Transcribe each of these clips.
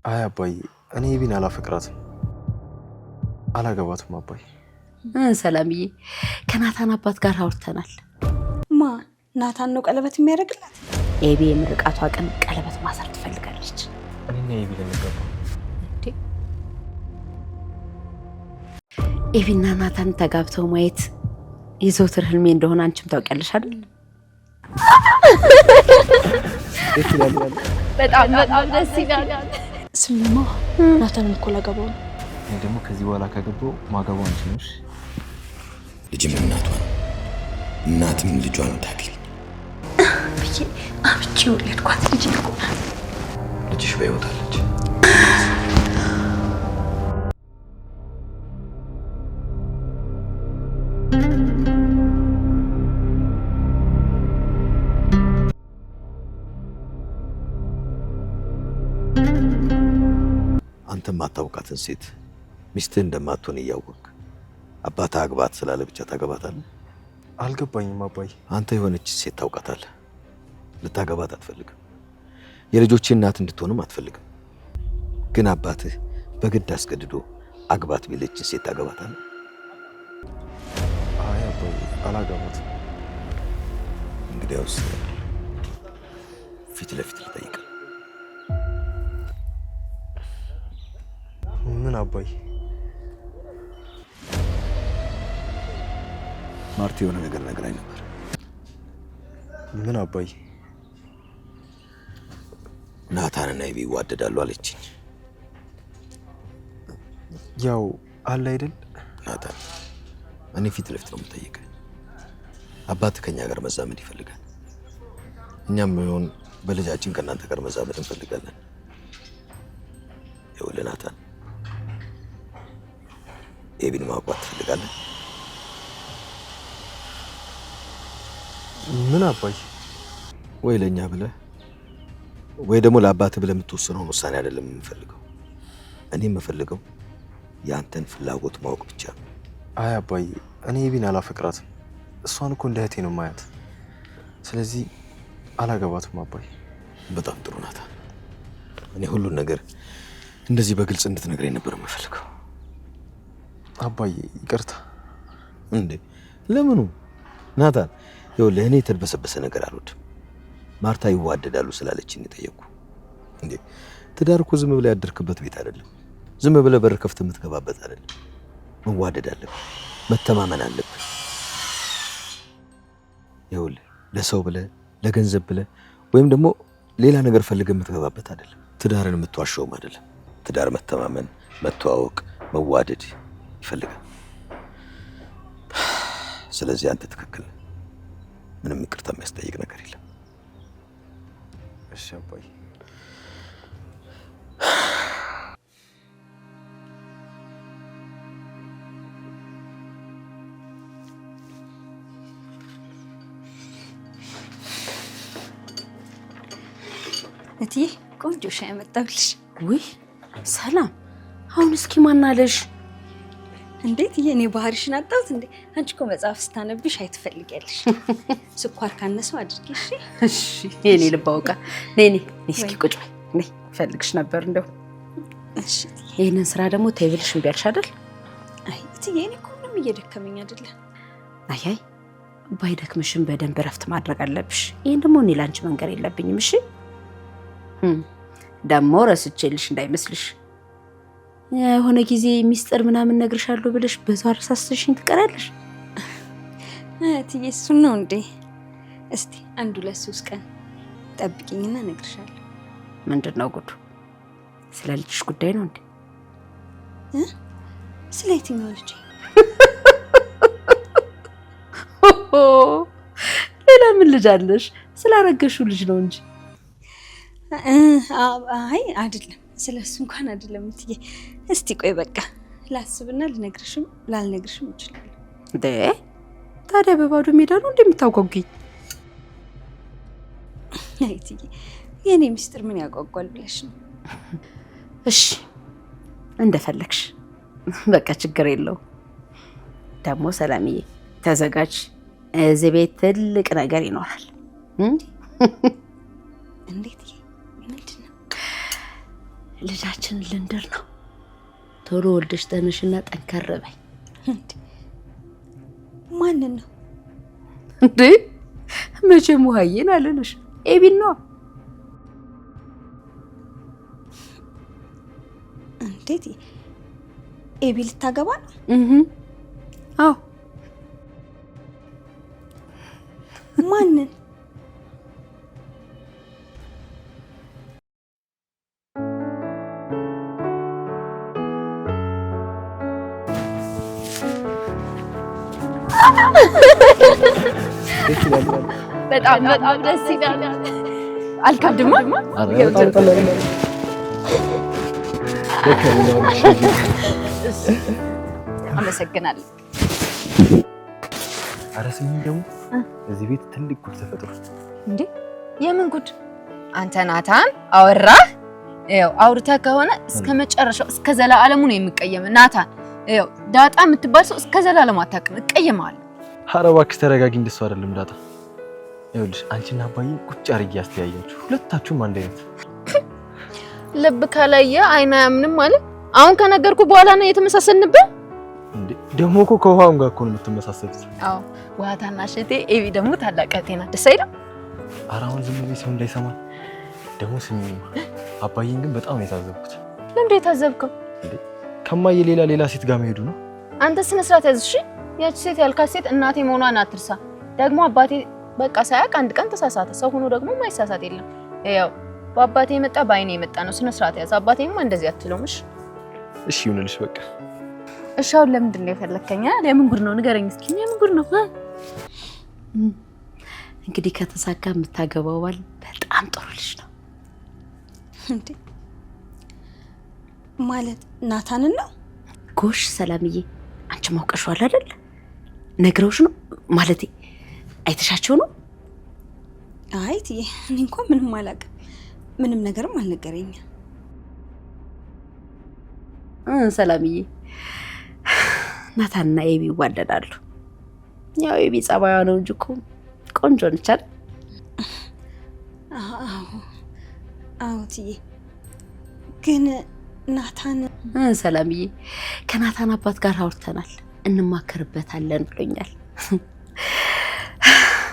አይ አባዬ እኔ ኤቢን አላፈቅራትም አላገባትም አባዬ። ሰላምዬ ከናታን አባት ጋር አውርተናል። ማ ናታን ነው ቀለበት የሚያደርግላት? ኤቢ የምርቃቷ ቀን ቀለበት ማሰር ትፈልጋለች። እኔና ኤቢ ልንገባ እንዴ? ኤቢና ናታን ተጋብተው ማየት የዘውትር ህልሜ እንደሆነ አንቺም ታውቂያለሽ አይደል? በጣም ደስ ይላል። ስሚማ ናታን እኮ ላገባው ነው። እኔ ደግሞ ከዚህ በኋላ ካገባው ማገባው አንቺ ነሽ። ልጅም እናቷን እናትም ልጇን ታግል ብዬ አብቼ ወለድኳት ልጅ እኮ ናት። ልጅሽ በሕይወት አለች። አንተም አታውቃትን ሴት ሚስትህ እንደማትሆን እያወቅ አባትህ አግባት ስላለ ብቻ ታገባታለህ? አልገባኝም አባዬ። አንተ የሆነች ሴት ታውቃታለህ፣ ልታገባት አትፈልግም። የልጆችህ እናት እንድትሆንም አትፈልግም። ግን አባትህ በግድ አስገድዶ አግባት ቢለችን ሴት ታገባታለህ? አይ አባዬ አላገባትም። እንግዲያውስ ፊት ለፊት ልጠይቅ። ምን አባዬ? ማርቲ የሆነ ነገር ነግራኝ ነበር። ምን አባዬ? ናታንና ኤቢ ይዋደዳሉ አለችኝ። ያው አለ አይደል? ናታን እኔ ፊት ለፊት ነው የምጠይቀህ። አባትህ ከኛ ጋር መዛመድ ይፈልጋል። እኛም ቢሆን በልጃችን ከእናንተ ጋር መዛመድ እንፈልጋለን። ይኸውልህ ናታን፣ ኤቢን ማግባት ትፈልጋለህ? ምን አባዬ? ወይ ለኛ ብለህ ወይ ደግሞ ለአባትህ ብለህ የምትወስነውን ውሳኔ አይደለም የምፈልገው። እኔ የምፈልገው የአንተን ፍላጎት ማወቅ ብቻ ነው። አይ አባዬ እኔ ኤቢን አላፈቅራትም። እሷን እኮ እንደ እህቴ ነው ማያት። ስለዚህ አላገባትም አባዬ። በጣም ጥሩ ናታን። እኔ ሁሉን ነገር እንደዚህ በግልጽ እንድትነግረኝ ነበር የምፈልገው። አባዬ ይቅርታ። እንዴ ለምኑ? ናታን ይኸውልህ እኔ የተድበሰበሰ ነገር አልወድም። ማርታ ይዋደዳሉ ስላለችኝ የጠየቅኩ። እንዴ ትዳር እኮ ዝም ብለህ ያደርክበት ቤት አይደለም። ዝም ብለህ በር ከፍተህ የምትገባበት አይደለም። መዋደድ አለብህ፣ መተማመን አለብህ። ይኸውልህ ለሰው ብለህ ለገንዘብ ብለህ ወይም ደግሞ ሌላ ነገር ፈልገህ የምትገባበት አይደለም። ትዳርን የምትዋሸውም አይደለም። ትዳር መተማመን፣ መተዋወቅ፣ መዋደድ ይፈልጋል። ስለዚህ አንተ ትክክል ነህ። ምንም ይቅርታ የሚያስጠይቅ ነገር የለም። እሺ አባዬ። እትዬ ቆንጆ ሻይ አመጣሁልሽ። ውይ ሰላም፣ አሁን እስኪ ማናለሽ? እንዴት የኔ ባህሪሽን አጣሁት እንዴ? አንቺ እኮ መጽሐፍ ስታነብሽ አይትፈልጊያለሽ። ስኳር ካነሰው አድርጊ። እሺ የኔ ልብ አውቃ። ነይ እስኪ ቁጭ በይ። ነይ ፈልግሽ ነበር እንደው። እሺ ይሄንን ስራ ደግሞ ተይብልሽ እምቢ አልሽ አይደል? አይ እትዬ እኔ እኮ ምንም እየደከመኝ አይደለም። አይ ባይደክምሽም በደንብ እረፍት ማድረግ አለብሽ። ይሄን ደግሞ እኔ ላንቺ መንገር የለብኝም። እሺ ደግሞ ረስቼልሽ እንዳይመስልሽ የሆነ ጊዜ ሚስጥር ምናምን ነግርሻለሁ ብለሽ በዛው አረሳስተሽኝ ትቀራለሽ። እትዬ እሱን ነው እንዴ? እስቲ 1-2-3 ቀን ጠብቂኝና ነግርሻለሁ። ምንድነው ጉዱ? ስለ ልጅሽ ጉዳይ ነው እንዴ? ስለ የትኛው ልጅ? ሌላ ምን ልጅ አለሽ? ስላረገሽው ልጅ ነው እንጂ። አይ አይደለም፣ ስለሱ እንኳን አይደለም እትዬ። እስቲ ቆይ በቃ ላስብና ልነግርሽም ላልነግርሽም እችላለሁ። እንዴ ታዲያ በባዶ ሜዳ ነው እንደምታጓጉኝ? አይ እትዬ የኔ ሚስጥር ምን ያጓጓል ብለሽ ነው? እሺ እንደፈለግሽ በቃ ችግር የለው። ደግሞ ሰላምዬ ተዘጋጅ፣ እዚህ ቤት ትልቅ ነገር ይኖራል። እንዴት? ምንድን ነው? ልጃችን ልንድር ነው። ቶሎ ወልደሽ ተነሽና ጠንከር በይ። ማንን ነው እንዴ? መቼም ውሃዬን አልልሽ ኤቢን ነው። እንዴት ኤቢ ልታገባ ነው? አዎ። ማንን? በጣም ደስ ይላል። አልከብድማ? አመሰግናለሁ። ኧረ ስሚኝ ደግሞ እዚህ ቤት ትልቅ ጉድ ተፈጥሯል። እንዴ የምን ጉድ? አንተ ናታን አወራህ? ያው አውርተህ ከሆነ እስከ መጨረሻው እስከ ዘላለሙ ነው የሚቀየም። ናታን ያው ዳጣ የምትባል ሰው እስከ ዘላለሙ አታውቅም፣ እቀየማለሁ። ኧረ እባክሽ ተረጋጊ። እንደሱ አይደለም ዳጣ። ይኸውልሽ አንቺና አባዬ ቁጭ አድርጌ ያስተያያችሁ ሁለታችሁም አንድ አይነት። ልብ ካላየ አይና ያምንም ማለት አሁን ከነገርኩ በኋላ ነው የተመሳሰልንብህ። እንዴ ደግሞ እኮ ከውሃም ጋር እኮ ነው የምትመሳሰሉት። አዎ ውሃ ታናሽ እህቴ፣ ኤቢ ደግሞ ታላቅ እህቴ ናት። ደስ አይልም? ኧረ አሁን ዝም ብዬ ሰው እንዳይሰማ ደግሞ ስሚኝ፣ አባዬን ግን በጣም የታዘብኩት። ለምንድን የታዘብከው? እንዴ ከማዬ ሌላ ሴት ጋር መሄዱ ነው። አንተ ስነ ስርዓት ያዝ እሺ። ያቺ ሴት ያልካት ሴት እናቴ መሆኗን አትርሳ። ደግሞ አባቴ በቃ ሳያውቅ አንድ ቀን ተሳሳተ። ሰው ሆኖ ደግሞ ማይሳሳት የለም። ያው በአባቴ የመጣ በአይኔ የመጣ ነው። ስነ ስርዓት ያዝ። አባቴማ እንደዚህ አትለውም። እሺ ይሁንልሽ በቃ። እሺ አሁን ለምንድን ነው የፈለከኝ? የምን ጉድ ነው ንገረኝ እስኪ። የምን ጉድ ነው? እንግዲህ ከተሳካ የምታገባው ባል በጣም ጥሩ ልጅ ነው። እንዴ ማለት ናታንን ነው? ጎሽ ሰላምዬ፣ አንቺ ማውቀሽዋል አይደል? ነግረውሽ ነው ማለቴ አይተሻቸው ነው? አይ እኔ እንኳን ምንም አላውቅም። ምንም ነገርም አልነገረኝም። ሰላምዬ፣ ናታንና ኤቢ ይዋደዳሉ። ያው ኤቢ ጸባይዋ ነው እንጂ እኮ ቆንጆ ነች አይደል? አዎ ትዬ። ግን ናታን ሰላምዬ፣ ከናታን አባት ጋር አውርተናል፣ እንማከርበታለን ብሎኛል።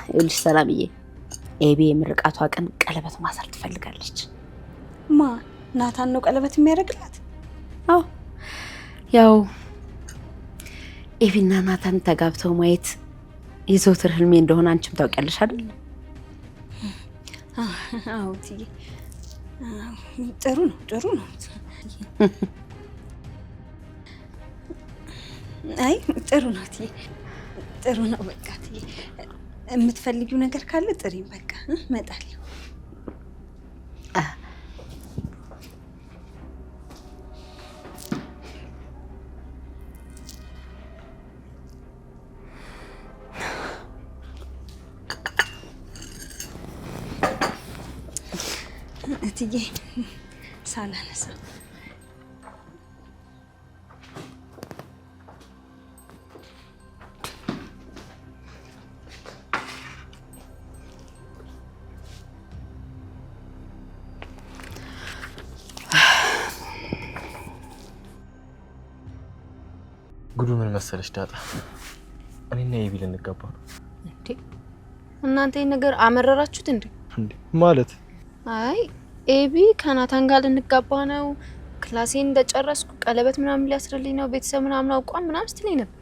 ይኸውልሽ ሰላምዬ፣ ኤቢ የምርቃቷ ቀን ቀለበት ማሰር ትፈልጋለች። ማ ናታን ነው ቀለበት የሚያደርግላት? አዎ ያው ኤቢና ናታን ተጋብተው ማየት የዘውትር ህልሜ እንደሆነ አንቺም ታውቂያለሽ አይደል? አዎ ትዬ፣ ጥሩ ነው። አይ ጥሩ ነው ትዬ፣ ጥሩ ነው። በቃ ትዬ የምትፈልጊው ነገር ካለ ጥሪ። በቃ እመጣለሁ። እትዬ ሳላነሳ ጉዱ ምን መሰለሽ ዳጣ፣ እኔና ኤቢ ልንጋባ ነው። እንዴ እናንተ ይሄን ነገር አመረራችሁት እንዴ? ማለት አይ ኤቢ ከናታን ጋር ልንጋባ ነው፣ ክላሴን እንደጨረስኩ ቀለበት ምናምን ሊያስርልኝ ነው፣ ቤተሰብ ምናምን አውቋን ምናምን ስትለኝ ነበር።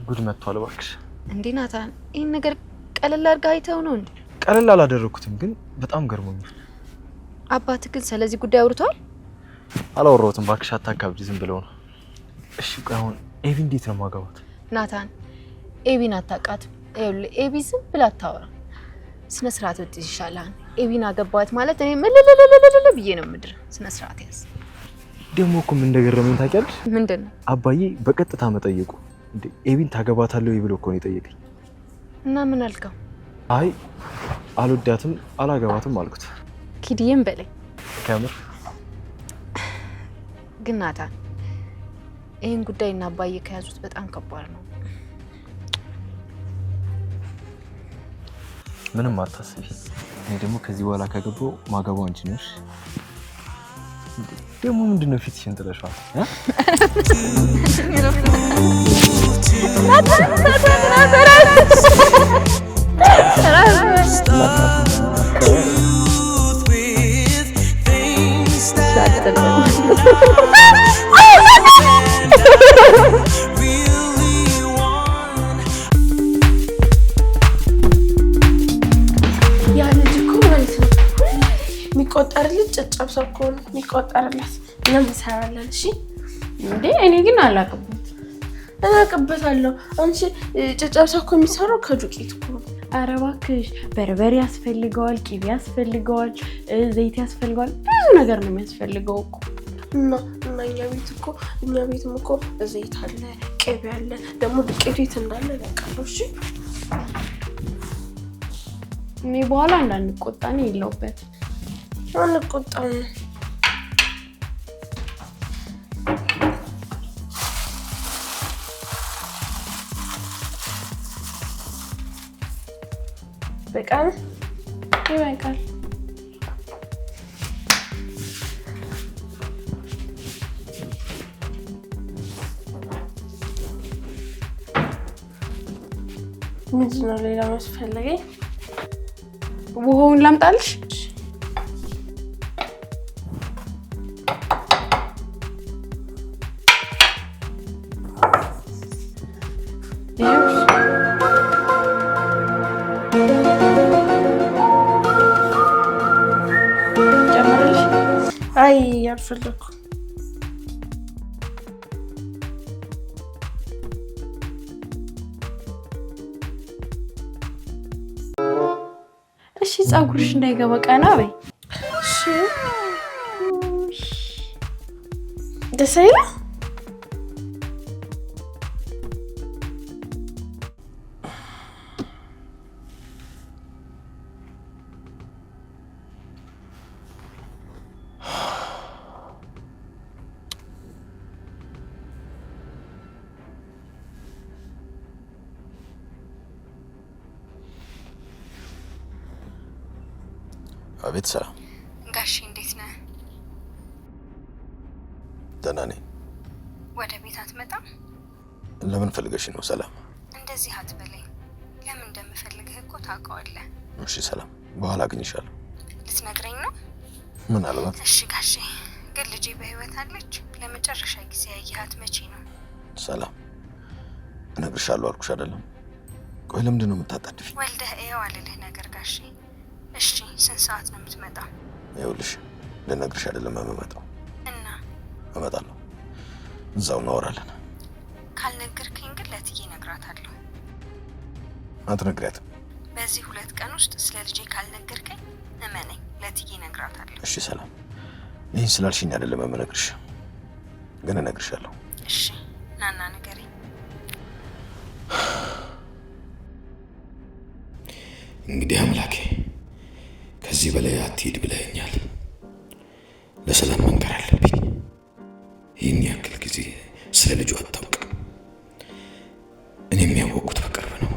ጉድ መጥቷል እባክሽ። እንዴ ናታን ይሄን ነገር ቀለል አድርጋ አይተው ነው እንዴ? ቀለል አላደረኩትም፣ ግን በጣም ገርሞኛል። አባት ግን ስለዚህ ጉዳይ አውርቷል? አላወራሁትም እባክሽ፣ አታካብጂ፣ ዝም ብለው ነው። እሺ አሁን ኤቢ እንዴት ነው ማገባት? ናታን ኤቢን አታውቃትም። ይኸውልህ ኤቢ ዝም ብላ አታወራ፣ ስነ ስርዓት ብትይዝ ይሻላል። ኤቢን አገባዋት ማለት እኔ ምልልልልልል ብዬ ነው ምድር። ስነ ስርዓት ያዝ። ደግሞ እኮ ምን እንደገረመኝ ታውቂያለሽ? ምንድን ነው? አባዬ በቀጥታ መጠየቁ። እንዴ ኤቢን ታገባታለህ ብሎ እኮ ነው የጠየቀኝ። እና ምን አልከው? አይ አልወዳትም አላገባትም አልኩት። ኪድዬም በለኝ ከምር። ግን ናታን ይሄን ጉዳይ እና አባዬ ከያዙት በጣም ከባድ ነው። ምንም አታስቢ። እኔ ደግሞ ከዚህ በኋላ ካገባው ማገባው አንቺ ነሽ። እንዴ ደግሞ ምንድነው ፊትሽን ጥለሽዋል? የሚቆጠርልኝ ጨጨብሳ እኮ ነው የሚቆጠርላት። ለምን እንሰራለን? እሺ እንዴ እኔ ግን አላውቅበት። እናውቅበታለሁ። አንቺ ጨጨብሳ እኮ የሚሰራው ከዱቄት እኮ ነው። ኧረ እባክሽ በርበሬ ያስፈልገዋል፣ ቂቤ ያስፈልገዋል፣ ዘይት ያስፈልገዋል፣ ብዙ ነገር ነው የሚያስፈልገው እኮ። እና እኛ ቤትም እኮ ዘይት አለ፣ ቅቤ አለ፣ ደግሞ ዱቄቱ የት እንዳለ ያውቃለሁ። እሺ እኔ በኋላ እንዳንቆጣኔ የለውበት። አንቆጣም። በቃ ይበቃል። ምንድን ነው ሌላ መስፈለገኝ? ውሃውን ላምጣልሽ? አይ አልፈለኩም። እሺ ፀጉርሽ እንዳይገባ ቀና በይ። እሺ ደስ አይልም? አቤት ሰላም። ጋሼ እንዴት ነህ? ደህና ነኝ። ወደ ቤት አትመጣም? ለምን ፈልገሽ ነው ሰላም? እንደዚህ አትበለኝ። ለምን እንደምፈልግህ እኮ ታውቀዋለህ። እሺ ሰላም፣ በኋላ አግኝሻለሁ። ልትነግረኝ ነው? ምናልባት። እሺ ጋሼ፣ ግን ልጄ በህይወት አለች? ለመጨረሻ ጊዜ ያየሃት መቼ ነው? ሰላም፣ እነግርሻለሁ አልኩሽ አይደለም? ቆይ ለምንድን ነው የምታጣድፊኝ? ወልደህ እየው አልልህ ነገር ጋሼ። እሺ ስንት ሰዓት ነው የምትመጣው? ይኸውልሽ ልነግርሽ አይደለም የምመጣው። እና እመጣለሁ፣ እዛው እናወራለን። ካልነገርከኝ ግን ለትዬ እነግራታለሁ። አትነግሪያትም? በዚህ 2 ቀን ውስጥ ስለ ልጄ ካልነገርከኝ እመነኝ ለትዬ እነግራታለሁ። እሺ ሰላም፣ ይህን ስላልሽኝ አይደለም የምነግርሽ፣ ግን እነግርሻለሁ። እሺ ናና ንገረኝ። እንግዲህ አምላኬ ከዚህ በላይ አትሂድ ብለኸኛል። ለሰላም መንገር አለብኝ። ይህን ያክል ጊዜ ስለ ልጁ አታውቅም። እኔም ያወቅኩት በቅርብ ነው፣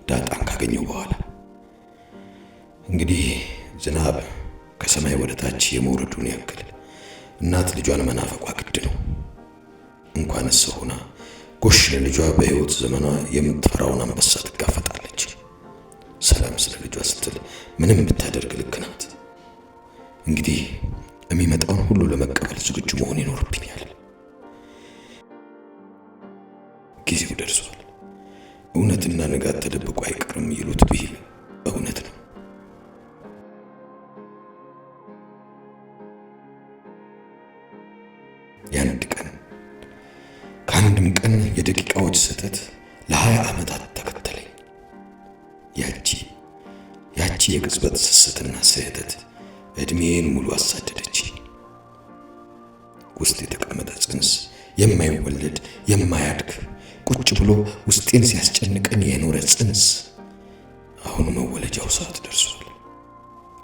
ዳጣን ካገኘው በኋላ። እንግዲህ ዝናብ ከሰማይ ወደ ታች የመውረዱን ያክል እናት ልጇን መናፈቋ ግድ ነው። እንኳንስ ሆና ጎሽ ለልጇ በሕይወት ዘመኗ የምትፈራውን አንበሳ ትጋፈጣለች። ሰላም ስለ ልጇ ስትል ምንም ብታደርግ ልክ ናት። እንግዲህ የሚመጣውን ሁሉ ለመቀበል ዝግጁ መሆን ይኖርብኛል። ጊዜው ደርሷል። እውነትና ንጋት ተደብቆ አይቀርም ይሉት ብሂል እውነት ነው። የአንድ ቀን ከአንድም ቀን የደቂቃዎች ስህተት ለ20 ዓመታት ተከተለኝ። ያቺ የቅጽበት ስስትና ስህተት እድሜን ሙሉ አሳደደች። ውስጥ የተቀመጠ ጽንስ የማይወለድ የማያድግ ቁጭ ብሎ ውስጤን ሲያስጨንቀኝ የኖረ ጽንስ አሁን መወለጃው ሰዓት ደርሷል።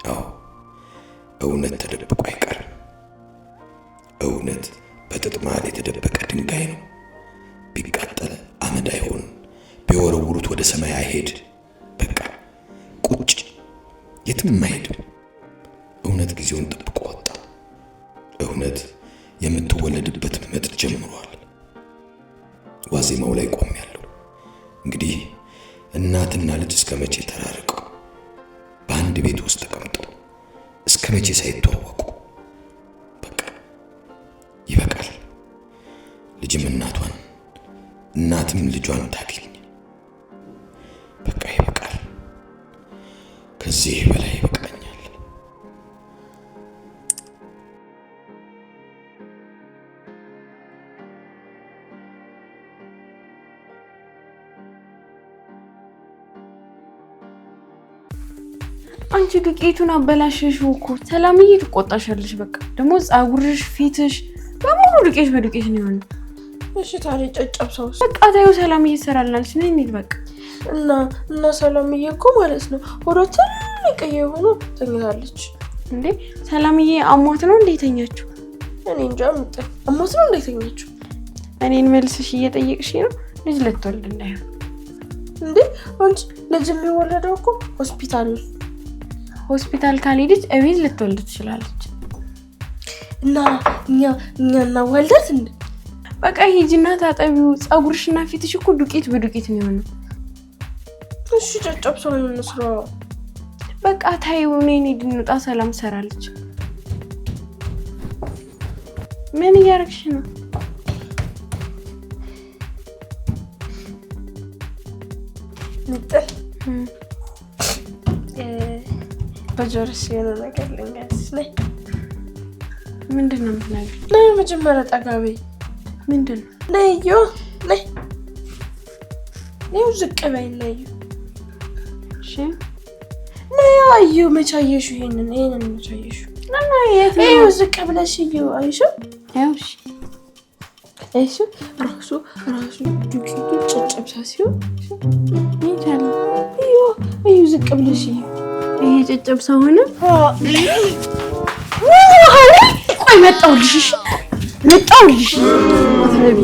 አዎ እውነት ተደብቆ አይቀርም። እውነት በጥጥ መሃል የተደበቀ ድንጋይ ነው። ቢቃጠል አመድ አይሆን፣ ቢወረውሩት ወደ ሰማይ አይሄድ። በቃ ቁጭ የትም አይሄድም። እውነት ጊዜውን ጠብቆ ወጣ። እውነት የምትወለድበት ምጥ ጀምሯል። ዋዜማው ላይ ቆሜያለሁ። እንግዲህ እናትና ልጅ እስከ መቼ ተራርቀው በአንድ ቤት ውስጥ ተቀምጠው እስከ መቼ ሳይተዋወቁ? በቃ ይበቃል። ልጅም እናቷን እናትም ልጇን ታገኝ። በቃ ይበቃል። ከዚህ በላይ ይበቃኛል። አንቺ ዱቄቱን አበላሽሽው እኮ። ሰላምዬ ትቆጣሻለሽ። በቃ ደግሞ ጸጉርሽ፣ ፊትሽ በሙሉ ዱቄት በዱቄት ነው የሆነው። እሺ ታዲያ ጨጨብሳው በቃ ታዩ ሰላምዬ ትሰራልናለች ነው እንዴ? በቃ እና ሰላምዬ እኮ ማለት ነው ወደ ትልቅ የሆነ ተኝታለች እንዴ? ሰላምዬ አሟት ነው እንዴ ተኛችሁ? እኔ እንጃ አሟት ነው እንዴ ተኛችሁ? እኔን መልስሽ እየጠየቅሽ ነው? ልጅ ልትወልድ እንዳይሆን እንዴ? አንቺ ልጅ የሚወለደው እኮ ሆስፒታል ነው። ሆስፒታል ካልሄደች እቤት ልትወልድ ትችላለች። እና እኛ እናወልዳት እንዴ? በቃ ሂጂና ታጠቢው። ጸጉርሽና ፊትሽ እኮ ዱቄት በዱቄት ነው የሆነው። እሺ ጨጨብሳውን እንስራ። በቃ ታዩ ነኝ እንውጣ። ሰላም ትሰራለች። ምን እያደረግሽ ነው? ንጥል በጆሮሽ የሆነ ነገር ልንገርሽ። ነይ። ምንድን ነው የምትነግሪኝ? ነይ መጀመሪያ ጠጋ በይ። ምንድን ነው? ነይ ነይ ነይ ዝቅ በይ። ነይ እሺ ነይ። አዩ መቼ አየሽው? ይሄንን መቼ አየሽው? እና የት ነው? ይኸው ዝቅ ብለሽ ይኸው አይሽው? እሺ እሺ ራሱ ዱቄቱ ጨጨብሳ ሲሆን ይቻላል። ይኸው ዝቅ ብለሽ ይኸው ይሄ ጨጨብሳ ሆነ። ቆይ መጣሁልሽ። እሺ መጣሁልሽ። አትረቢ።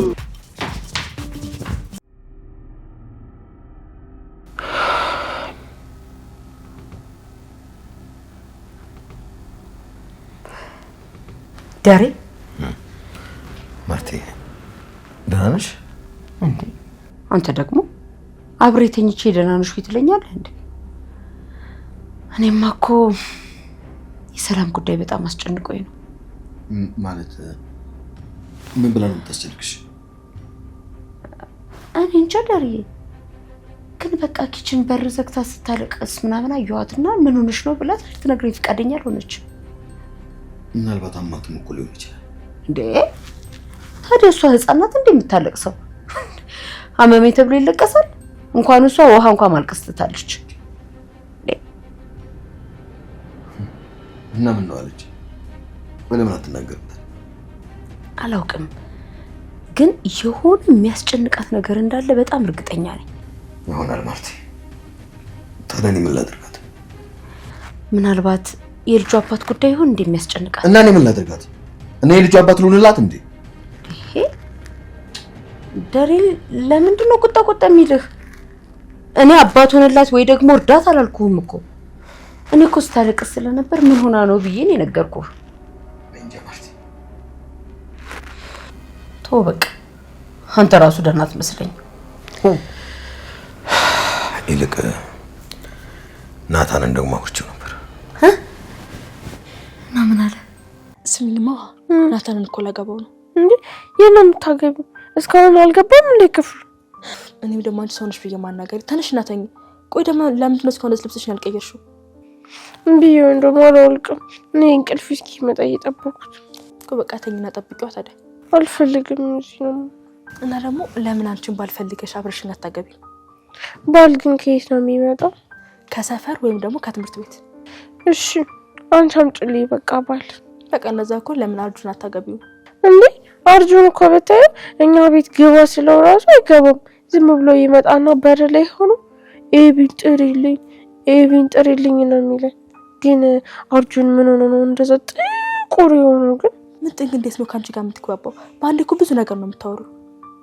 ዳሬ ማርቴ ደህና ነሽ እንዴ? አንተ ደግሞ አብሬ ተኝቼ ደህና ነሽ ትለኛለህ እንዴ? እኔማ እኮ የሰላም ጉዳይ በጣም አስጨንቆኝ ነው። ማለት ምን ብላ ነው የምታስጨንቅሽ? እኔ እንጃ ዳርዬ፣ ግን በቃ ኪችን በር ዘግታ ስታለቅስ ምናምን አየኋትና ምን ሆነሽ ነው ብላት ልትነግረኝ ፈቃደኛ አልሆነችም። ምናልባት አማትም እኮ ሊሆን ይችላል። እንዴ ታዲያ እሷ ህፃናት እንደምታለቅሰው አመሜ ተብሎ ይለቀሳል? እንኳን እሷ ውሃ እንኳን ማልቀስ ትታለች። እና ምን ነው አለች? ለምን አትናገርም? አላውቅም፣ ግን የሆነ የሚያስጨንቃት ነገር እንዳለ በጣም እርግጠኛ ነኝ። ይሆናል ማርቴ። ታዲያ እኔ ምን ላድርጋት? ምናልባት የልጁ አባት ጉዳይ ይሆን እንደሚያስጨንቃት። እና እኔ ምን ላድርጋት? እኔ የልጁ አባት ልሁንላት እንዴ? ይሄ ደሬ ለምንድን ነው ቁጣ የሚልህ? እኔ አባት ሆነላት ወይ ደግሞ እርዳት አላልኩህም እኮ። እኔ እኮ ስታለቅስ ስለነበር ምን ሆና ነው ብዬ ነው የነገርኩህ። እንጃ ማርቴ። ተው በቃ፣ አንተ ራሱ ደህና አትመስለኝም። ይልቅ ናታንን ደግሞ አውርቼው ነበር። እና ምን አለ? ስሚልማ ናታንን እኮ ላገባው ነው እንዴ? የት ነው የምታገቢው? እስካሁን አልገባም እንዴ ክፍሉ? እኔም ደግሞ አንቺ ሰው ነሽ ብዬ ማናገር። ተነሽ እና ተኝ። ቆይ ደግሞ ለምንድን ነው እስካሁን ልብስሽን ያልቀየርሽው? እንዲሁ እንደው አላውቅም። እኔ እንቅልፍ እስኪመጣ እየጠበኩት እኮ። በቃ ተኝና ጠብቂው ታዲያ። አልፈልግም እዚህ ነው። እና ደግሞ ለምን አንቺን ባልፈልገሽ አብረሽኝ አታገቢ? ባል ግን ከየት ነው የሚመጣው? ከሰፈር ወይም ደግሞ ከትምህርት ቤት። እሺ አንቺ አምጪልኝ በቃ ባል። በቃ እነዛ እኮ ለምን አርጁን አታገቢው? እንዴ አርጁን እኮ በታዩ እኛ ቤት ግባ ስለው ራሱ አይገባም። ዝም ብሎ ይመጣና በር ላይ ሆኖ ኤቢን ጥሪልኝ ነው የሚለኝ። ግን አርጁን ምን ሆኖ ነው እንደዛ ጥቁር የሆነው? ግን ምጥንግ እንዴት ነው ካንቺ ጋር የምትግባባው? በአንዴ እኮ ብዙ ነገር ነው የምታወሩ።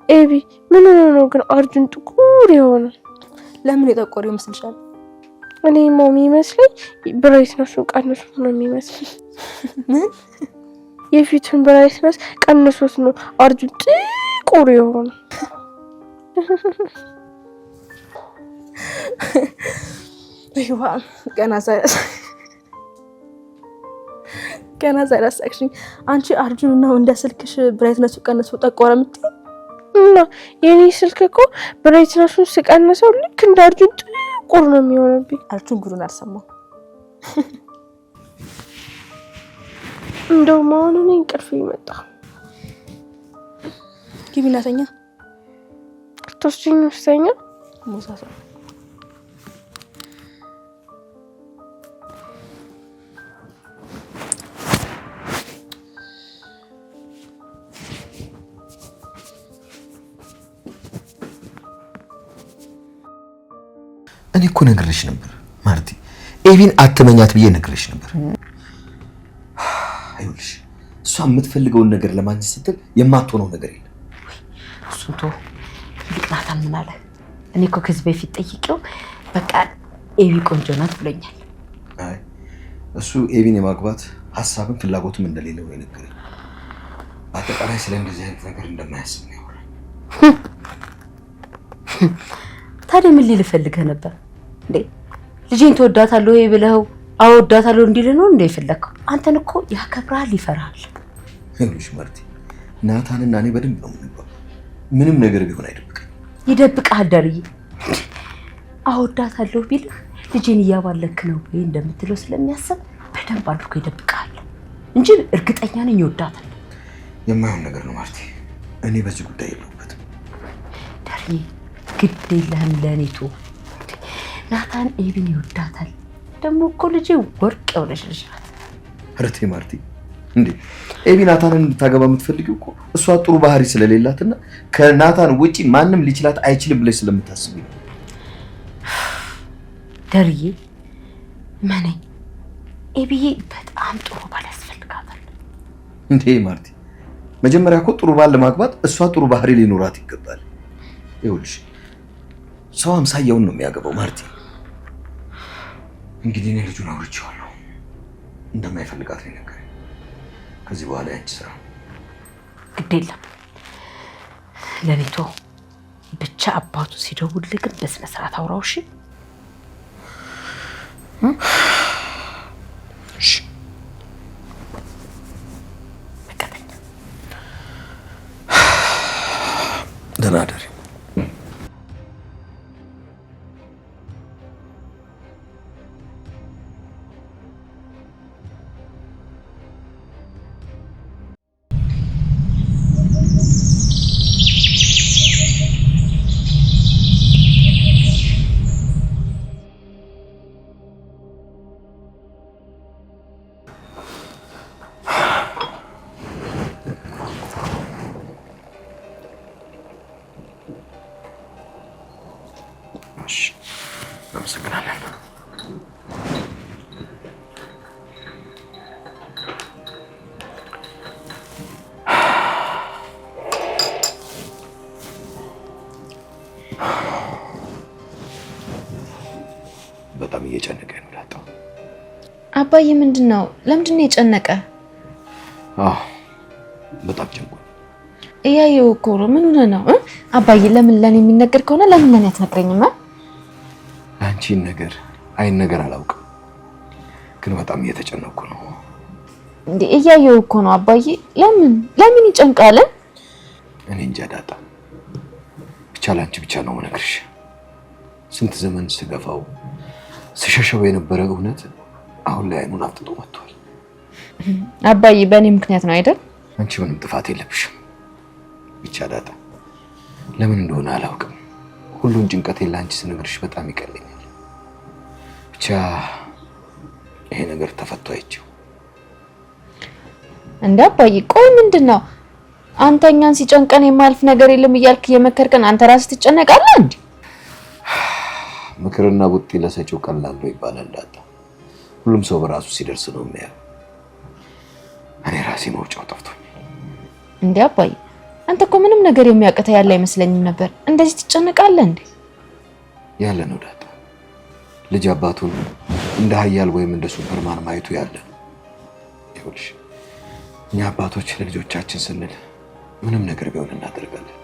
ኤቢ ምን ሆኖ ነው ግን አርጁን ጥቁር የሆነው? ለምን የጠቆረ ይመስልሻል? እኔ የሚመስለኝ ብሬት ነው ቀንሱ ነው የሚመስለኝ። ምን የፊቱን ብራይትነስ ቀንሶት ነው አርጁን ጥቁር የሆነ። ይዋ ገና ሳይራሳክሽኝ አንቺ አርጁን ነው እንደ ስልክሽ ብራይትነሱ ቀንሶ ጠቆረ የምትይው? እና የኔ ስልክ እኮ ብራይትነሱን ስቀንሰው ልክ እንደ አርጁን ጥቁር ነው የሚሆነብኝ። አርጁን ጉሩን አልሰማው። እንደው ማውኑን እንቅልፍ ይመጣ። ግቢና ተኛ። ተወስጂኝ ወስተኛ ሞሳሳ እኔ እኮ ነግሬሽ ነበር ማርቲ፣ ኤቢን አትመኛት ብዬ ነግሬሽ ነበር። አይውልሽ እሷ የምትፈልገውን ነገር ለማግኘት ስትል የማትሆነው ነገር የለም። እሱን ተው። ይቅናታ ምን አለ? እኔ እኮ ከዚህ በፊት ጠይቄው በቃ ኤቢ ቆንጆ ናት ብሎኛል። አይ እሱ ኤቢን የማግባት ሀሳብም ፍላጎትም እንደሌለው ነው የነገረኝ። በአጠቃላይ ስለ እንደዚህ አይነት ነገር እንደማያስብ ነው ያወራኝ። ታዲያ ምን ሊል ፈልገህ ነበር እንዴ? ልጄን ትወዳታለህ ወይ ብለው አወዳታለሁ እንዲል ነው እንዴ የፈለከው? አንተን እኮ ያከብራል፣ ይፈራል። ይኸውልሽ ማርቲ፣ ናታንና እኔ በደንብ ነው የምንግባባው። ምንም ነገር ቢሆን አይደብቀኝ። ይደብቅሃል ዳርዬ። አወዳታለሁ ቢልህ ልጄን እያባለክ ነው ወይ እንደምትለው ስለሚያስብ በደንብ አድርጎ ይደብቅሃል እንጂ እርግጠኛ ነኝ ይወዳታል። የማይሆን ነገር ነው ማርቲ፣ እኔ በዚህ ጉዳይ የለሁበትም። ዳርዬ ግድ የለህም ለኔቱ። ናታን ኤቢን ይወዳታል። ደግሞ እኮ ልጄ ወርቅ የሆነች ልጅ ናት። እረቴ ማርቲ፣ እንዴ ኤቢ ናታንን እንድታገባ የምትፈልጊው እኮ እሷ ጥሩ ባህሪ ስለሌላትና ከናታን ውጪ ማንም ሊችላት አይችልም ብለሽ ስለምታስቢ ነው። ዳርዬ ማኔ ኤቢዬ በጣም ጥሩ ባል ያስፈልጋታል። እንዴ ማርቲ፣ መጀመሪያ እኮ ጥሩ ባል ለማግባት እሷ ጥሩ ባህሪ ሊኖራት ይገባል። ይኸውልሽ ሰው አምሳያውን ነው የሚያገባው ማርቲ። እንግዲህ እኔ ልጁን አውርቼዋለሁ፣ እንደማይፈልጋት ነው የነገረኝ። ከዚህ በኋላ ያንቺ ስራ። ግድ የለም ለኔቶ ብቻ አባቱ ሲደውልልህ ግን በስነ ስርዓት አውራው እሺ? እሺ ደህና እደሪ። አመሰግናለሁ። በጣም እየጨነቀኝ ነው ዳጣ። አባዬ ምንድነው? ለምንድነው የጨነቀ? በጣም ጨንቆኝ። እያየው እኮ ነው። ምን ሆነ ነው አባዬ? ለምን ለኔ የሚነገር ከሆነ ለምን ለኔ አትነግረኝም? አንቺን ነገር አይን ነገር አላውቅም፣ ግን በጣም እየተጨነኩ ነው። እንዴ እያየው እኮ ነው አባዬ። ለምን ይጨንቃል? እኔ እንጃ ዳጣ፣ ብቻ ላንቺ ብቻ ነው የምነግርሽ። ስንት ዘመን ስገፋው ስሸሸው የነበረ እውነት አሁን ላይ አይኑን አፍጥጦ መጥቷል። አባዬ በእኔ ምክንያት ነው አይደል? አንቺ ምንም ጥፋት የለብሽም። ብቻ ዳጣ፣ ለምን እንደሆነ አላውቅም፣ ሁሉን ጭንቀቴን ላንቺ ስነግርሽ በጣም ይቀለኛል። ብቻ ይሄ ነገር ተፈቶ አይቼው። እንዴ አባዬ ቆይ ምንድነው? አንተ እኛን ሲጨንቀን የማልፍ ነገር የለም እያልክ የመከርከን አንተ ራስህ ትጨነቃለህ እንዴ? ምክርና ቡጢ ለሰጪው ቀላል ነው ይባላል ዳጣ። ሁሉም ሰው በራሱ ሲደርስ ነው የሚያየው። እኔ ራሴ መውጫው ጠፍቶኝ። እንዴ አባዬ አንተ እኮ ምንም ነገር የሚያቅተህ ያለ አይመስለኝም ነበር። እንደዚህ ትጨነቃለህ እንዴ? ያለ ነው ዳጣ። ልጅ አባቱን እንደ ኃያል ወይም እንደ ሱፐርማን ማየቱ ያለ ነው። ይኸውልሽ እኛ አባቶች ለልጆቻችን ስንል ምንም ነገር ቢሆን እናደርጋለን።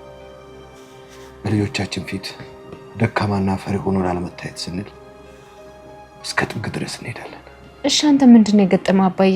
በልጆቻችን ፊት ደካማና ፈሪ ሆኖ ላለመታየት ስንል እስከ ጥግ ድረስ እንሄዳለን። እሺ አንተ ምንድነው የገጠመው አባዬ?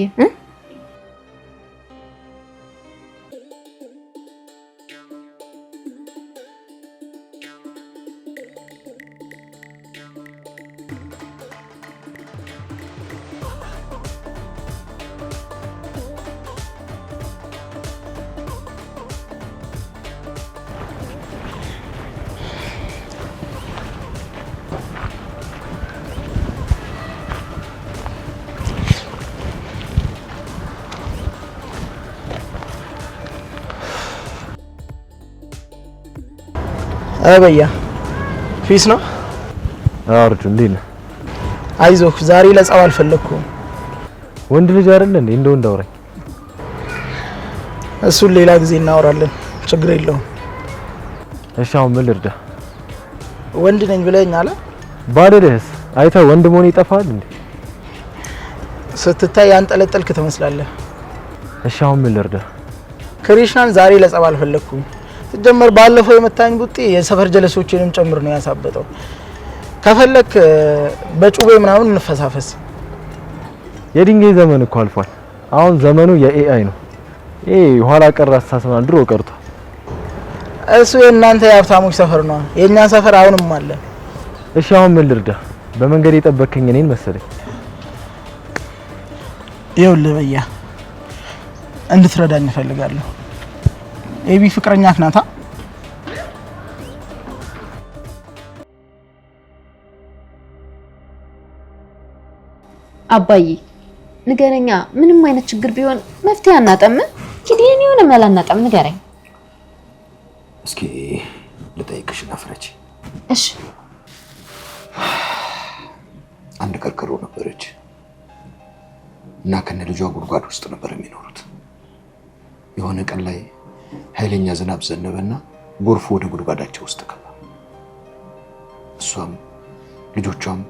አበያ ፊስ ነው። አርጁ እንዴት ነህ? አይዞህ ዛሬ ለጸብ አልፈለኩም። ወንድ ልጅ አይደለ እንዴ? እንደው እንዳውራኝ። እሱን ሌላ ጊዜ እናወራለን፣ ችግር የለውም። እሺ አሁን ምን ልርዳ? ወንድ ነኝ ብለኸኛል። ባልልህስ አይተህ ወንድ መሆን ይጠፋል እንዴ? ስትታይ ያንጠለጠልክ ትመስላለህ። እሺ አሁን ምን ልርዳ? ክሪሽናን ዛሬ ለጸብ አልፈለኩም። ትጀመር ባለፈው የመታኝ ቡጤ የሰፈር ጀለሶችንም ጨምር ነው ያሳበጠው። ከፈለክ በጩቤ ምናምን እንፈሳፈስ። የድንጋይ ዘመን እኮ አልፏል። አሁን ዘመኑ የኤአይ ነው። ኋላ ቀር አስተሳሰብ ድሮ ቀርቷል። እሱ የእናንተ የሀብታሞች ሰፈር ነው፣ የኛ ሰፈር አሁንም አለ። እሺ አሁን ምን ልርዳ? በመንገድ የጠበከኝ እኔን መሰለኝ። ይኸውልህ በያ እንድትረዳኝ እፈልጋለሁ። ኤቢ ፍቅረኛህ ናታ? አባዬ ንገረኛ፣ ምንም አይነት ችግር ቢሆን መፍትሄ አናጠም? ኪዲን የሆነ መላ አናጠም? ንገረኝ እስኪ ልጠይቅሽ ናፍረች። እሺ አንድ ከርከሮ ነበረች እና ከነ ልጇ ጉድጓድ ውስጥ ነበር የሚኖሩት። የሆነ ቀን ላይ ኃይለኛ ዝናብ ዘነበና ጎርፍ ወደ ጉድጓዳቸው ውስጥ ገባ። እሷም ልጆቿም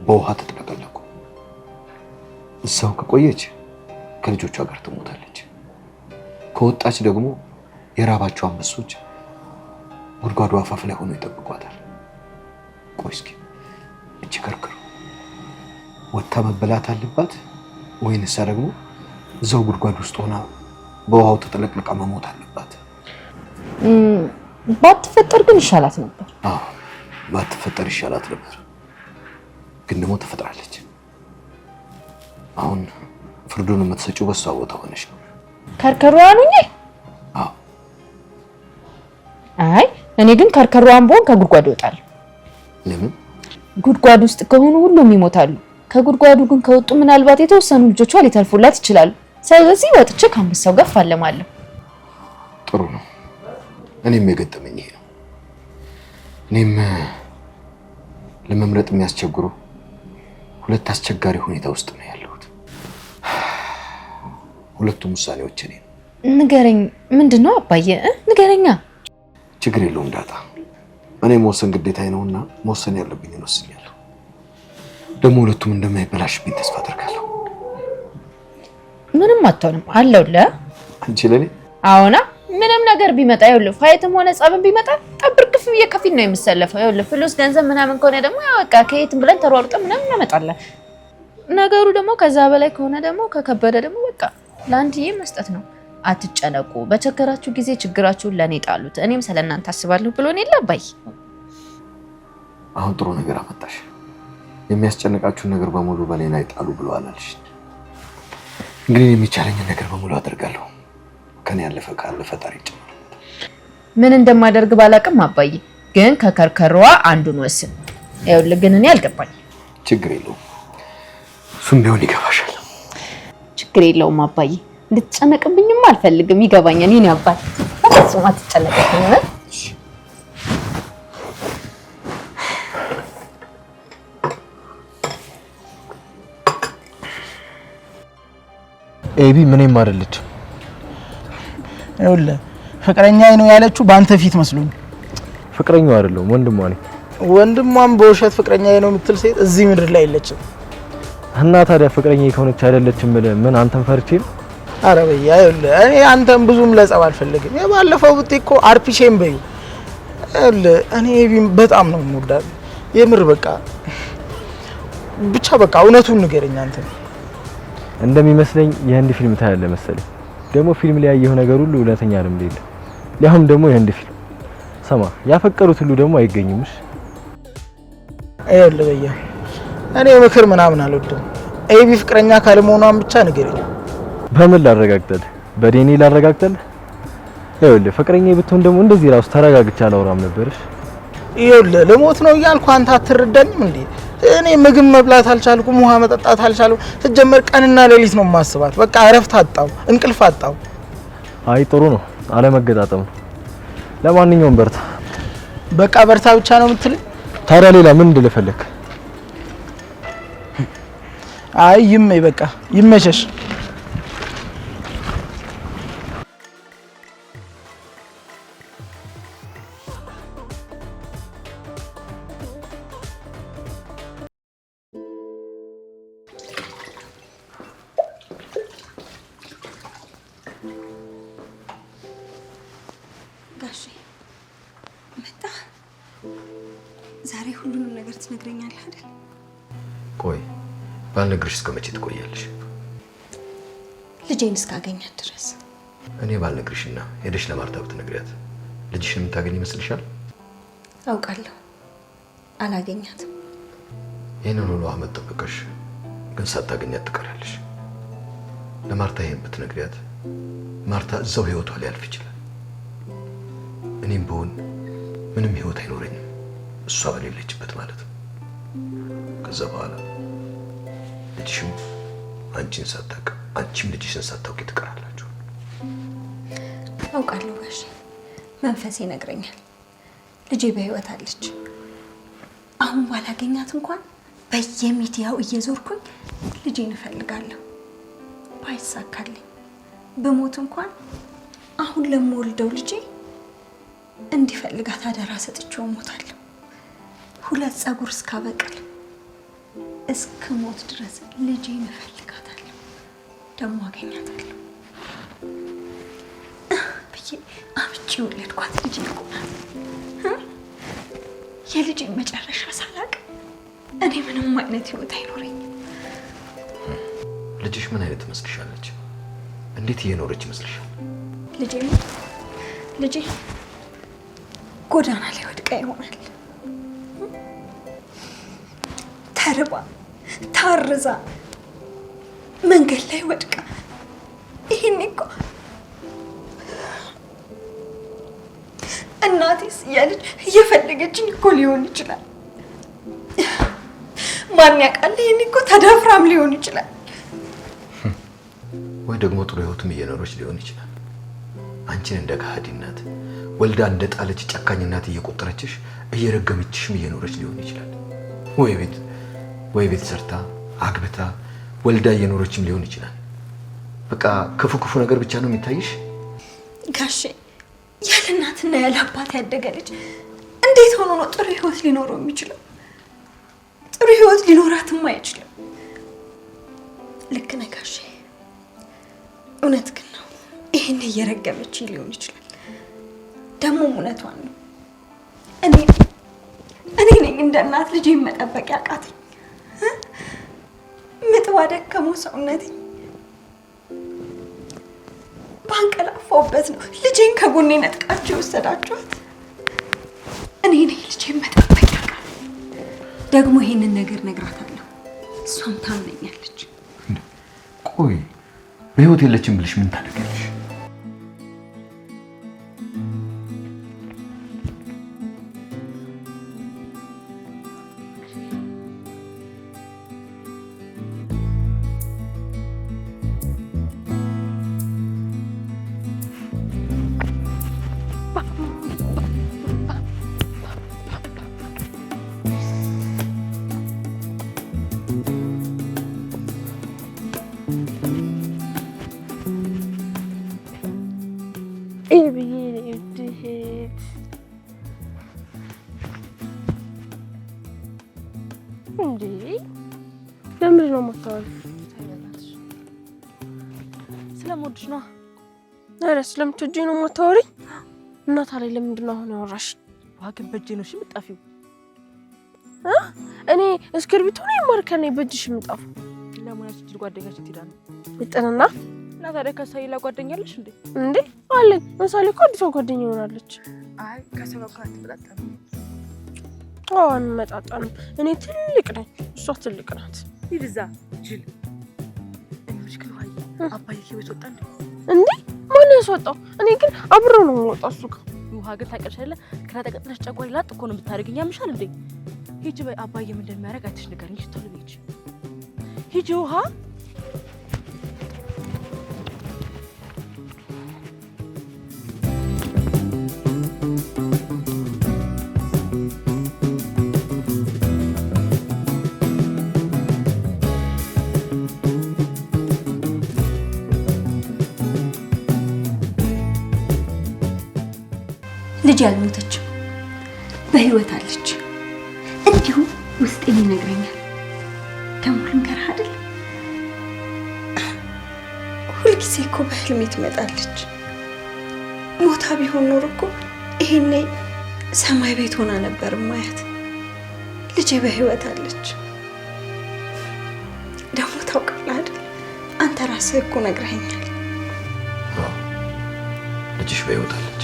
በውሃ ተጥለቀለቁ። እሷው ከቆየች ከልጆቿ ጋር ትሞታለች። ከወጣች ደግሞ የራባቸው አንበሶች ጉድጓዱ አፋፍ ላይ ሆነው ይጠብቋታል። ቆይ እስኪ እቺ ከርከሮ ወጣ መበላት አለባት ወይንስ ደግሞ እዛው ጉድጓድ ውስጥ ሆና በውሃው ተጥለቅልቃ መሞት አለባት? ባትፈጠር ግን ይሻላት ነበር። አዎ ባትፈጠር ይሻላት ነበር፣ ግን ደግሞ ተፈጥራለች። አሁን ፍርዱን የምትሰጪው በሷ ቦታ ሆነሽ ነው። ከርከሮ አሉኝ? አዎ። አይ እኔ ግን ከርከሮዋን ብሆን ከጉድጓድ ይወጣል። ለምን? ጉድጓድ ውስጥ ከሆኑ ሁሉም ይሞታሉ። ከጉድጓዱ ግን ከወጡ ምናልባት የተወሰኑ ልጆቿ ሊተርፉላት ይችላሉ። ስለዚህ ወጥቼ ከአንበሳው ጋር ፋለማለሁ። ጥሩ ነው። እኔም የገጠመኝ ይሄ ነው። እኔም ለመምረጥ የሚያስቸግሩ ሁለት አስቸጋሪ ሁኔታ ውስጥ ነው ያለሁት። ሁለቱም ውሳኔዎች እኔ ነው። ንገረኝ፣ ምንድነው አባዬ? ንገረኛ። ችግር የለውም ዳጣ። እኔ መወሰን ግዴታዬ ነውና መወሰን ያለብኝን ወስኛለሁ። ደግሞ ሁለቱም እንደማይበላሽብኝ ተስፋ አደርጋለሁ። ምንም አትሆንም አለውልህ። አንቺ ለኔ አዎና ምንም ነገር ቢመጣ ይኸውልህ፣ ፋይትም ሆነ ጸብም ቢመጣ ጠብር ክፍ ከፊት ነው የምሰለፈው። ይኸውልህ ፍሉስ ገንዘብ ምናምን ከሆነ ደግሞ ያው በቃ ከየትም ብለን ተሯሩጠን ምናምን እናመጣለን። ነገሩ ደግሞ ከዛ በላይ ከሆነ ደግሞ ከከበደ ደግሞ በቃ ለአንድዬ መስጠት ነው። አትጨነቁ፣ በቸገራችሁ ጊዜ ችግራችሁን ለኔ ጣሉት፣ እኔም ስለእናንተ አስባለሁ ብሎ ነው አባይ። አሁን ጥሩ ነገር አመጣሽ። የሚያስጨንቃችሁን ነገር በሙሉ በኔ ላይ ጣሉ ብሎ አላልሽ? እንግዲህ የሚቻለኝን ነገር በሙሉ አደርጋለሁ። ከኔ ያለፈ ካለ ፈጣሪ ይጨምር። ምን እንደማደርግ ባላቅም አባዬ፣ ግን ከከርከሮዋ አንዱን ወስን። ይኸውልህ ግን እኔ አልገባኝ። ችግር የለውም፣ እሱም ቢሆን ይገባሻል። ችግር የለውም አባዬ፣ እንድትጨነቅብኝም አልፈልግም። ይገባኛል የኔ አባት። በፍጹም አትጨነቅብኝ። ኤቢ ምንም አይደለችም። ይኸውልህ ፍቅረኛዬ ነው ያለችው በአንተ ፊት መስሎኝ። ፍቅረኛው አይደለም ወንድሟ ነኝ። ወንድሟም በውሸት ፍቅረኛዬ ነው የምትል ሴት እዚህ ምድር ላይ የለችም። እና ታዲያ ፍቅረኛዬ ከሆነች አይደለችም ብለህ ምን አንተን ፈርቼ ነው? ኧረ በያ እኔ አንተም ብዙም ለጸብ አልፈልግም። የባለፈው ብጤ እኮ አርፒሼም በዩ እኔ ኤቢን በጣም ነው የምወዳት የምር በቃ ብቻ በቃ እውነቱን ንገረኝ አንተ። እንደሚመስለኝ የህንድ ፊልም ታያለህ መሰለኝ። ደግሞ ፊልም ላይ ያየው ነገር ሁሉ እውነተኛ ነው እንዴ? ሊያውም ደግሞ የህንድ ፊልም ሰማ ያፈቀሩት ሁሉ ደግሞ አይገኙምሽ። አይወል በያ እኔ ምክር ምናምን አልወድም። ኤቢ ፍቅረኛ ካልመሆኗን ብቻ ንገረኝ። በምን ላረጋግጠል? በዴኔ ላረጋግጠል? አይወል ፍቅረኛ ብትሆን ደግሞ እንደዚህ ራስ ተረጋግቻ አላወራም ነበርሽ። አይወል ለሞት ነው እያልኩ አንተ አትረዳኝም እንዴ? እኔ ምግብ መብላት አልቻልኩም፣ ውሃ መጠጣት አልቻልኩም። ስትጀመር ቀንና ሌሊት ነው ማስባት። በቃ እረፍት አጣው፣ እንቅልፍ አጣው። አይ ጥሩ ነው አለመገጣጠም ነው። ለማንኛውም በርታ። በቃ በርታ ብቻ ነው የምትልኝ? ታዲያ ሌላ ምን እንደፈለክ? አይ ይመይ በቃ ይመሸሽ። ጋሼ መጣ። ዛሬ ሁሉንም ነገር ትነግረኛለህ አይደል? ቆይ ባልነግርሽ እስከ መቼ ትቆያለሽ? ልጄን እስካገኛት ድረስ። እኔ ባልነግርሽና ሄደሽ ለማርታ ብትነግሪያት ልጅሽን የምታገኝ ይመስልሻል? አውቃለሁ፣ አላገኛትም። ይህንን ሁሉ ዓመት ጠብቀሽ ግን ሳታገኛት ትቀራለሽ። ለማርታ ይሄን ብትነግሪያት ማርታ እዛው ህይወቷ ሊያልፍ ይችላል። እኔም ብሆን ምንም ህይወት አይኖረኝም እሷ በሌለችበት ማለት ነው። ከዛ በኋላ ልጅሽም አንቺን ሳታውቅ አንቺም ልጅሽን ሳታውቂ ትቀራላችሁ። አውቃለሁ ጋሼ፣ መንፈሴ ይነግረኛል። ልጄ በህይወት አለች። አሁን ባላገኛት እንኳን በየሚዲያው እየዞርኩኝ ልጄን እፈልጋለሁ። ባይሳካልኝ በሞት እንኳን አሁን ለምወልደው ልጄ እንዲፈልጋት አደራ ሰጥቼው ሞታለሁ። 2 ፀጉር እስካበቅል እስከ ሞት ድረስ ልጄን እፈልጋታለሁ፣ ደግሞ አገኛታለሁ ብዬ አምጪ ወለድኳት ልጄ እኮ ናት። የልጄን መጨረሻ ሳላቅ እኔ ምንም አይነት ህይወት አይኖረኝም። ልጅሽ ምን አይነት ትመስልሻለች? እንዴት እየኖረች ይመስልሻል? ልጄ ጎዳና ላይ ወድቃ ይሆናል። ተርባ ታርዛ መንገድ ላይ ወድቃ ይሄን እኮ እናቴስ ያለች እየፈለገችኝ እኮ ሊሆን ይችላል። ማን ያውቃል? ይሄን እኮ ተደፍራም ሊሆን ይችላል። ወይ ደግሞ ጥሩ ህይወትም እየኖረች ሊሆን ይችላል። አንቺን እንደ ከሃዲ እናት ወልዳ እንደ ጣለች ጨካኝ እናት እየቆጠረችሽ እየረገመችሽም እየኖረች ሊሆን ይችላል። ወይ ቤት ሰርታ አግብታ ወልዳ እየኖረችም ሊሆን ይችላል። በቃ ክፉ ነገር ብቻ ነው የሚታይሽ። ጋሼ ያለ እናትና ያለ አባት ያደገ ልጅ እንዴት ሆኖ ነው ጥሩ ህይወት ሊኖረው የሚችለው? ጥሩ ህይወት ሊኖራትም አይችልም። ልክ ነህ ጋሼ፣ እውነት ግን ነው። ይሄን እየረገመች ሊሆን ይችላል። ደግሞ እውነቷን ነው። እኔ ነኝ እንደ እናት ልጄን መጠበቅ ያቃተኝ። ምጥ ባደከመው ሰውነቴ ባንቀላፋውበት ነው ልጄን ከጎኔ ነጥቃችሁ የወሰዳችኋት። እኔ ነኝ ልጄን መጠበቅ ያቃተኝ። ደግሞ ይሄንን ነገር ነግራታለሁ፣ እሷም ታምነኛለች። ቆይ በህይወት የለችም ብልሽ ምን ታደርጊያለሽ? ስለምወድሽ ነው። ኧረ ስለምትወጂኝ ነው የማታወሪኝ? እና ታዲያ ለምንድን ነው አሁን ያወራሽ? ዋግን በእጄ ነው እሺ የምትጣፊው? እኔ እስክርቢቶ ነው የማርከን ነው በእጅሽ የምጣፈው? ለሙያሽ ጅል ጓደኛሽ ትሄዳ ነው ይጥንና እና ታዲያ ከሳይላ ጓደኛለሽ እንዴ? እንዴ አለኝ። ምሳሌ እኮ አዲሷ ጓደኛ ሆናለች። አይ ከሰው ጋር አትመጣጣም። አንመጣጣንም። እኔ ትልቅ ነኝ፣ እሷ ትልቅ ናት። ይብዛ ጅል እንውሽ ከዋይ አባዬ ከቤት ወጣ እንዴ? ማን ያስወጣው? እኔ ግን አብሮ ነው የምወጣው እሱ ጋር። ውሃ ግን ታቀርሻለ ከናጠቀጥነሽ ጨጓሪ ላጥ እኮ ነው የምታደርገኝ። ያምሻል እንዴ? ሂጂ በይ አባዬ ምን እንደሚያደርግ አይተሽ ንገሪኝ። ቶሎ በይ ሂጂ ውሃ ልጅ ያልሞተችም በህይወት አለች። እንዲሁ ውስጤን ይነግረኛል። ደግሞ ልንገርህ አይደል ሁልጊዜ እኮ በህልሜ ትመጣለች። ሞታ ቢሆን ኖር እኮ ይሄኔ ሰማይ ቤት ሆና ነበር ማያት። ልጄ በህይወት አለች። ደግሞ ታውቃለህ አይደል አንተ ራስህ እኮ ነግረኸኛል። ልጅሽ በህይወት አለች።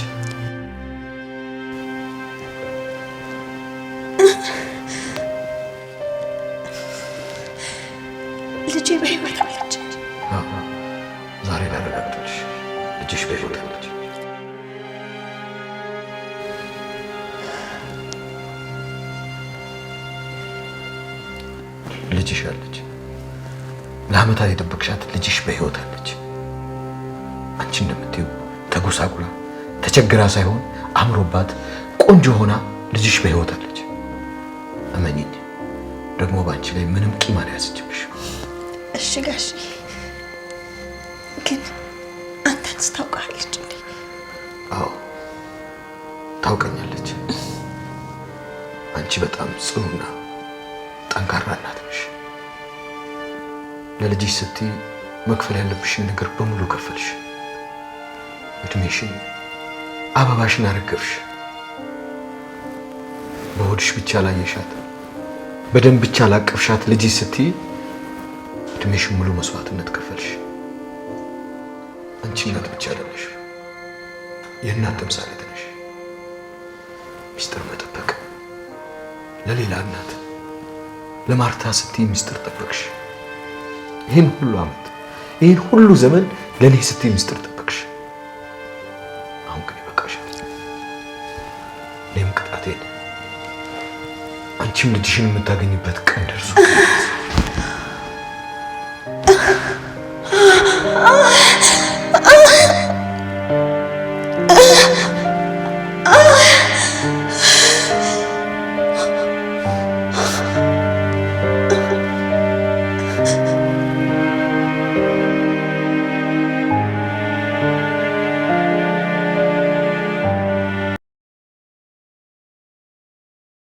ልጄ በህይወት አለች። ዛሬ ላረጋግጥልሽ፣ ልጅሽ በህይወት አለች። ልጅሽ አለች። ለአመታት የጠበቅሻት ልጅሽ በህይወት አለች። አንቺ እንደምትይው ተጎሳቁላ ተቸግራ ሳይሆን አምሮባት ቆንጆ ሆና ልጅሽ በህይወት አለች። እመኚኝ፣ ደግሞ ባንቺ ላይ ምንም ቂም አልያዘችብሽ። እሺ ጋሽ፣ ግን አንተንስ ታውቃለች እንዴ? አዎ ታውቀኛለች። አንቺ በጣም ጽኑና ጠንካራ እናት ነሽ። ለልጅሽ ስትይ መክፈል ያለብሽን ነገር በሙሉ ከፈልሽ። እድሜሽን፣ አበባሽን አረገፍሽ። በሆድሽ ብቻ ላየሻት፣ በደም ብቻ ላቀፍሻት ልጅሽ ስትይ እድሜሽን ሙሉ መስዋዕትነት ከፈልሽ። አንቺ እናት ብቻ አይደለሽ፣ የእናት ተምሳሌት ነሽ። ሚስጥር መጠበቅ ለሌላ እናት ለማርታ ስትይ ሚስጥር ጠበቅሽ። ይህን ሁሉ ዓመት ይህን ሁሉ ዘመን ለኔ ስትይ ሚስጥር ጠበቅሽ። አሁን ግን ይበቃሻል። እኔም ቅጣቴን አንቺም ልጅሽን የምታገኝበት ቀን ደርሶ